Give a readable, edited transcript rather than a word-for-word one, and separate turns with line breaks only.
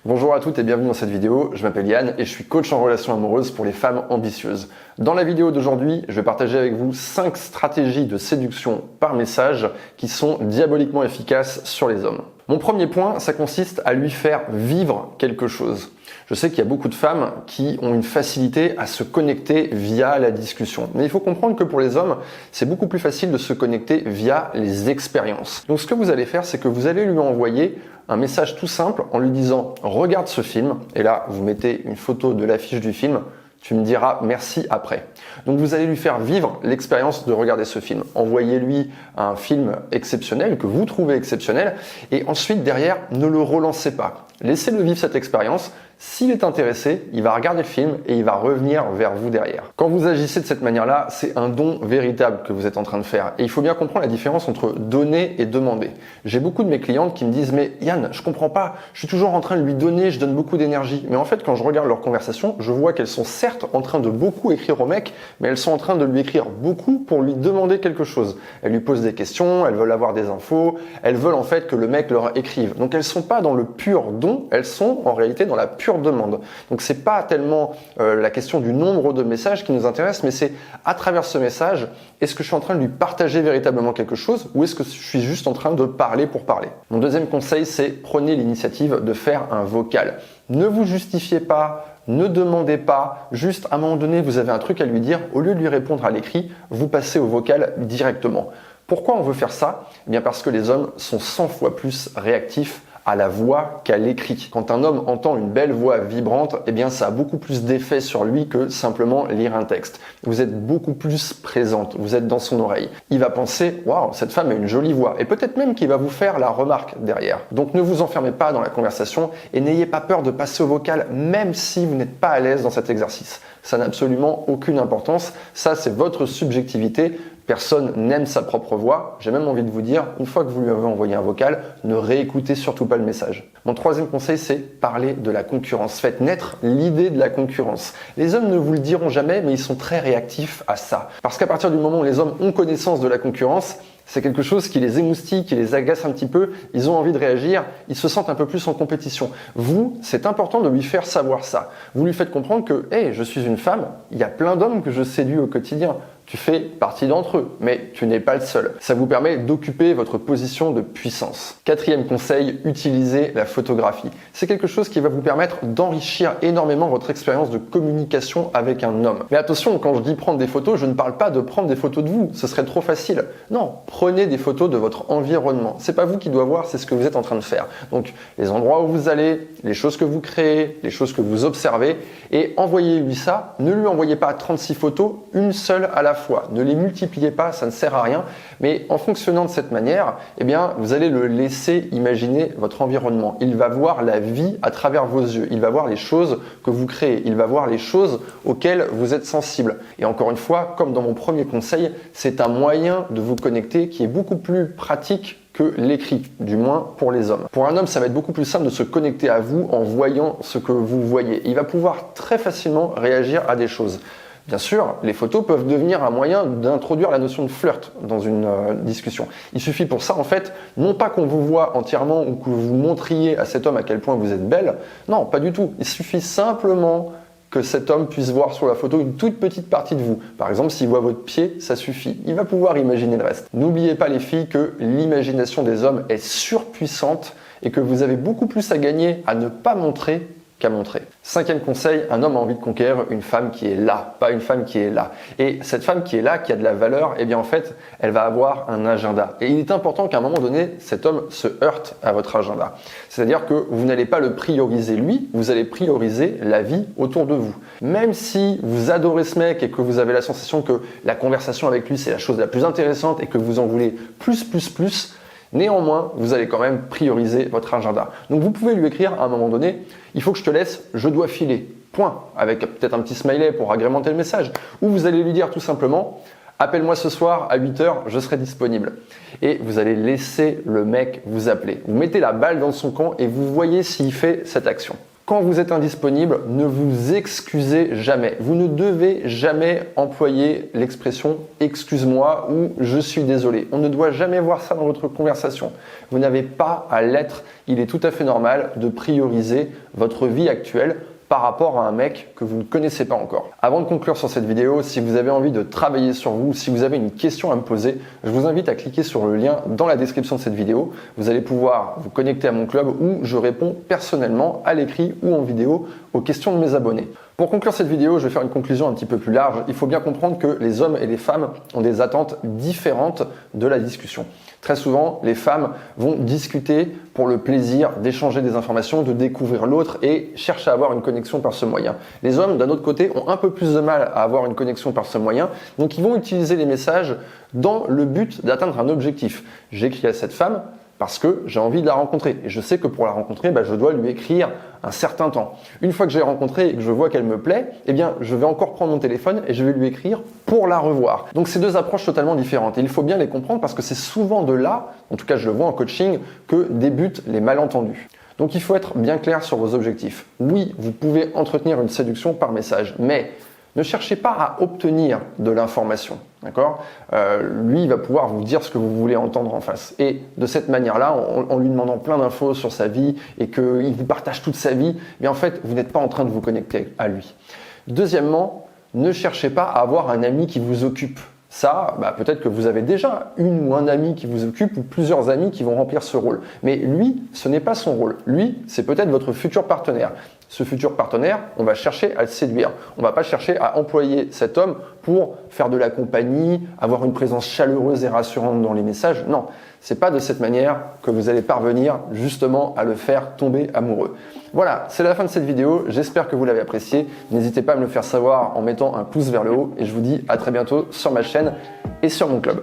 Bonjour à toutes et bienvenue dans cette vidéo, je m'appelle Yann et je suis coach en relations amoureuses pour les femmes ambitieuses. Dans la vidéo d'aujourd'hui, je vais partager avec vous 5 stratégies de séduction par message qui sont diaboliquement efficaces sur les hommes. Mon premier point, ça consiste à lui faire vivre quelque chose. Je sais qu'il y a beaucoup de femmes qui ont une facilité à se connecter via la discussion. Mais il faut comprendre que pour les hommes, c'est beaucoup plus facile de se connecter via les expériences. Donc ce que vous allez faire, c'est que vous allez lui envoyer un message tout simple en lui disant « Regarde ce film » et là, vous mettez une photo de l'affiche du film. Tu me diras merci après. Donc vous allez lui faire vivre l'expérience de regarder ce film. Envoyez-lui un film exceptionnel que vous trouvez exceptionnel et ensuite derrière, ne le relancez pas. Laissez-le vivre cette expérience. S'il est intéressé, il va regarder le film et il va revenir vers vous derrière. Quand vous agissez de cette manière-là, c'est un don véritable que vous êtes en train de faire. Et il faut bien comprendre la différence entre donner et demander. J'ai beaucoup de mes clientes qui me disent « Mais Yann, je comprends pas, je suis toujours en train de lui donner, je donne beaucoup d'énergie. » Mais en fait, quand je regarde leur conversation, je vois qu'elles sont certes en train de beaucoup écrire au mec, mais elles sont en train de lui écrire beaucoup pour lui demander quelque chose. Elles lui posent des questions, elles veulent avoir des infos, elles veulent en fait que le mec leur écrive. Donc elles sont pas dans le pur don, elles sont en réalité dans la pure demande. Donc c'est pas tellement la question du nombre de messages qui nous intéresse, mais c'est à travers ce message, est-ce que je suis en train de lui partager véritablement quelque chose ou est-ce que je suis juste en train de parler pour parler? Mon deuxième conseil, c'est prenez l'initiative de faire un vocal. Ne vous justifiez pas, ne demandez pas, juste à un moment donné, vous avez un truc à lui dire, au lieu de lui répondre à l'écrit, vous passez au vocal directement. Pourquoi on veut faire ça? Eh bien parce que les hommes sont 100 fois plus réactifs à la voix qu'à l'écrit. Quand un homme entend une belle voix vibrante, eh bien ça a beaucoup plus d'effet sur lui que simplement lire un texte. Vous êtes beaucoup plus présente, vous êtes dans son oreille. Il va penser « Waouh, cette femme a une jolie voix » et peut-être même qu'il va vous faire la remarque derrière. Donc ne vous enfermez pas dans la conversation et n'ayez pas peur de passer au vocal même si vous n'êtes pas à l'aise dans cet exercice. Ça n'a absolument aucune importance, ça c'est votre subjectivité. Personne n'aime sa propre voix. J'ai même envie de vous dire, une fois que vous lui avez envoyé un vocal, ne réécoutez surtout pas le message. Mon troisième conseil, c'est parler de la concurrence. Faites naître l'idée de la concurrence. Les hommes ne vous le diront jamais, mais ils sont très réactifs à ça. Parce qu'à partir du moment où les hommes ont connaissance de la concurrence, c'est quelque chose qui les émoustille, qui les agace un petit peu, ils ont envie de réagir, ils se sentent un peu plus en compétition. Vous, c'est important de lui faire savoir ça. Vous lui faites comprendre que, hey, je suis une femme, il y a plein d'hommes que je séduis au quotidien. Tu fais partie d'entre eux, mais tu n'es pas le seul. Ça vous permet d'occuper votre position de puissance. Quatrième conseil, utilisez la photographie. C'est quelque chose qui va vous permettre d'enrichir énormément votre expérience de communication avec un homme. Mais attention, quand je dis prendre des photos, je ne parle pas de prendre des photos de vous, ce serait trop facile. Non, prenez des photos de votre environnement. C'est pas vous qui doit voir, c'est ce que vous êtes en train de faire. Donc, les endroits où vous allez, les choses que vous créez, les choses que vous observez, et envoyez-lui ça. Ne lui envoyez pas 36 photos, une seule à la fois. Ne les multipliez pas, ça ne sert à rien. Mais en fonctionnant de cette manière, eh bien, vous allez le laisser imaginer votre environnement. Il va voir la vie à travers vos yeux. Il va voir les choses que vous créez. Il va voir les choses auxquelles vous êtes sensible. Et encore une fois, comme dans mon premier conseil, c'est un moyen de vous connecter qui est beaucoup plus pratique que l'écrit, du moins pour les hommes. Pour un homme, ça va être beaucoup plus simple de se connecter à vous en voyant ce que vous voyez. Il va pouvoir très facilement réagir à des choses. Bien sûr, les photos peuvent devenir un moyen d'introduire la notion de flirt dans une discussion. Il suffit pour ça, en fait, non pas qu'on vous voit entièrement ou que vous montriez à cet homme à quel point vous êtes belle. Non, pas du tout. Il suffit simplement que cet homme puisse voir sur la photo une toute petite partie de vous. Par exemple, s'il voit votre pied, ça suffit. Il va pouvoir imaginer le reste. N'oubliez pas les filles que l'imagination des hommes est surpuissante et que vous avez beaucoup plus à gagner à ne pas montrer qu'à montrer. Cinquième conseil, un homme a envie de conquérir une femme qui est là, pas une femme qui est là. Et cette femme qui est là, qui a de la valeur, eh bien en fait, elle va avoir un agenda. Et il est important qu'à un moment donné, cet homme se heurte à votre agenda. C'est-à-dire que vous n'allez pas le prioriser lui, vous allez prioriser la vie autour de vous. Même si vous adorez ce mec et que vous avez la sensation que la conversation avec lui, c'est la chose la plus intéressante et que vous en voulez plus, néanmoins, vous allez quand même prioriser votre agenda. Donc vous pouvez lui écrire à un moment donné, il faut que je te laisse, je dois filer. Point. Avec peut-être un petit smiley pour agrémenter le message. Ou vous allez lui dire tout simplement, appelle-moi ce soir à 8h, je serai disponible. Et vous allez laisser le mec vous appeler. Vous mettez la balle dans son camp et vous voyez s'il fait cette action. Quand vous êtes indisponible, ne vous excusez jamais. Vous ne devez jamais employer l'expression « excuse-moi » ou « je suis désolé ». On ne doit jamais voir ça dans votre conversation. Vous n'avez pas à l'être. Il est tout à fait normal de prioriser votre vie actuelle par rapport à un mec que vous ne connaissez pas encore. Avant de conclure sur cette vidéo, si vous avez envie de travailler sur vous, si vous avez une question à me poser, je vous invite à cliquer sur le lien dans la description de cette vidéo. Vous allez pouvoir vous connecter à mon club où je réponds personnellement à l'écrit ou en vidéo aux questions de mes abonnés. Pour conclure cette vidéo, je vais faire une conclusion un petit peu plus large. Il faut bien comprendre que les hommes et les femmes ont des attentes différentes de la discussion. Très souvent, les femmes vont discuter pour le plaisir d'échanger des informations, de découvrir l'autre et cherchent à avoir une connexion par ce moyen. Les hommes, d'un autre côté, ont un peu plus de mal à avoir une connexion par ce moyen, donc ils vont utiliser les messages dans le but d'atteindre un objectif. J'écris à cette femme parce que j'ai envie de la rencontrer. Et je sais que pour la rencontrer, je dois lui écrire un certain temps. Une fois que j'ai rencontré et que je vois qu'elle me plaît, je vais encore prendre mon téléphone et je vais lui écrire pour la revoir. Donc c'est deux approches totalement différentes. Et il faut bien les comprendre parce que c'est souvent de là, en tout cas je le vois en coaching, que débutent les malentendus. Donc il faut être bien clair sur vos objectifs. Oui, vous pouvez entretenir une séduction par message, mais ne cherchez pas à obtenir de l'information, d'accord ? Lui, il va pouvoir vous dire ce que vous voulez entendre en face. Et de cette manière-là, en lui demandant plein d'infos sur sa vie et qu'il vous partage toute sa vie, en fait, vous n'êtes pas en train de vous connecter à lui. Deuxièmement, ne cherchez pas à avoir un ami qui vous occupe. Ça, peut-être que vous avez déjà une ou un ami qui vous occupe ou plusieurs amis qui vont remplir ce rôle. Mais lui, ce n'est pas son rôle. Lui, c'est peut-être votre futur partenaire. Ce futur partenaire, on va chercher à le séduire. On ne va pas chercher à employer cet homme pour faire de la compagnie, avoir une présence chaleureuse et rassurante dans les messages. Non, c'est pas de cette manière que vous allez parvenir justement à le faire tomber amoureux. Voilà, c'est la fin de cette vidéo. J'espère que vous l'avez appréciée. N'hésitez pas à me le faire savoir en mettant un pouce vers le haut et je vous dis à très bientôt sur ma chaîne et sur mon club.